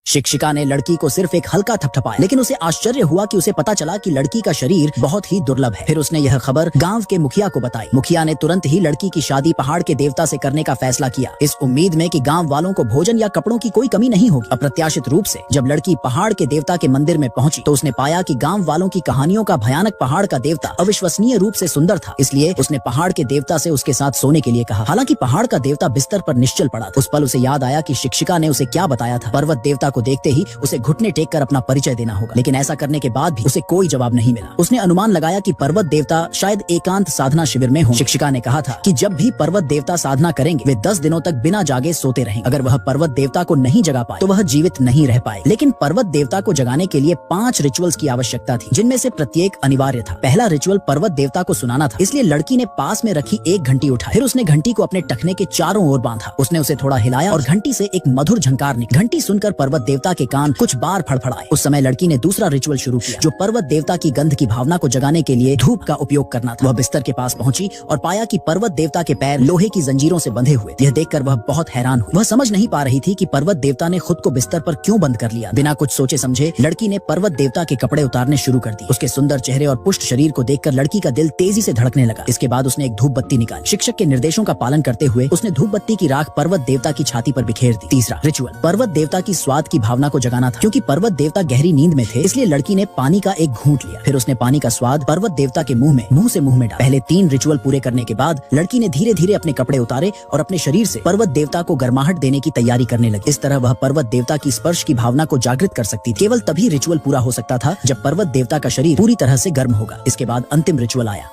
शिक्षिका ने लड़की को सिर्फ एक हल्का थपथपाया, लेकिन उसे आश्चर्य हुआ कि उसे पता चला कि लड़की का शरीर बहुत ही दुर्लभ है। फिर उसने यह खबर गांव के मुखिया को बताई। मुखिया ने तुरंत ही लड़की की शादी पहाड़ के देवता से करने का फैसला किया, इस उम्मीद में कि गांव वालों को भोजन या कपड़ों की कोई कमी नहीं होगी। अप्रत्याशित रूप से जब लड़की पहाड़ के देवता के मंदिर में पहुंची तो उसने पाया कि गांव वालों की कहानियों का भयानक पहाड़ का देवता अविश्वसनीय रूप से सुंदर था। इसलिए उसने पहाड़ के देवता से उसके साथ सोने के लिए कहा। हालांकि पहाड़ का देवता बिस्तर पर निश्चल पड़ा था। उस पल उसे याद आया कि शिक्षिका ने उसे क्या बताया था। पर्वत देवता को देखते ही उसे घुटने टेक कर अपना परिचय देना होगा, लेकिन ऐसा करने के बाद भी उसे कोई जवाब नहीं मिला। उसने अनुमान लगाया कि पर्वत देवता शायद एकांत साधना शिविर में हो। शिक्षिका ने कहा था कि जब भी पर्वत देवता साधना करेंगे वे 10 दिनों तक बिना जागे सोते रहेंगे। अगर वह पर्वत देवता को नहीं जगा पाए तो वह जीवित नहीं रह पाए। लेकिन पर्वत देवता को जगाने के लिए 5 रिचुअल्स की आवश्यकता थी, जिनमें से प्रत्येक अनिवार्य था। पहला रिचुअल पर्वत देवता को सुनाना था, इसलिए लड़की ने पास में रखी एक घंटी उठाई। फिर उसने घंटी को अपने टखने के चारों ओर बांधा। उसने उसे थोड़ा हिलाया और घंटी से एक मधुर झंकार निकली। घंटी सुनकर पर्वत देवता के कान कुछ बार फड़फड़ाए। उस समय लड़की ने दूसरा रिचुअल शुरू किया, जो पर्वत देवता की गंध की भावना को जगाने के लिए धूप का उपयोग करना था। वह बिस्तर के पास पहुंची और पाया कि पर्वत देवता के पैर लोहे की जंजीरों से बंधे हुए। यह देखकर वह बहुत हैरान हुई। वह समझ नहीं पा रही थी कि पर्वत देवता ने खुद को बिस्तर पर क्यों बंद कर लिया। बिना कुछ सोचे समझे लड़की ने पर्वत देवता के कपड़े उतारने शुरू कर दिए। उसके सुंदर चेहरे और पुष्ट शरीर को देखकर लड़की का दिल तेजी से धड़कने लगा। इसके बाद उसने एक धूप बत्ती निकाली। शिक्षक के निर्देशों का पालन करते हुए उसने धूप बत्ती की राख पर्वत देवता की छाती पर बिखेर दी। तीसरा रिचुअल पर्वत देवता की स्वाद की भावना को जगाना था। क्योंकि पर्वत देवता गहरी नींद में थे, इसलिए लड़की ने पानी का एक घूंट लिया। फिर उसने पानी का स्वाद पर्वत देवता के मुंह से मुंह में डाला। पहले 3 रिचुअल पूरे करने के बाद लड़की ने धीरे धीरे अपने कपड़े उतारे और अपने शरीर से पर्वत देवता को गर्माहट देने की तैयारी करने लगी। इस तरह वह पर्वत देवता की स्पर्श की भावना को जागृत कर सकती थी। केवल तभी रिचुअल पूरा हो सकता था जब पर्वत देवता का शरीर पूरी तरह से गर्म होगा। इसके बाद अंतिम रिचुअल आया।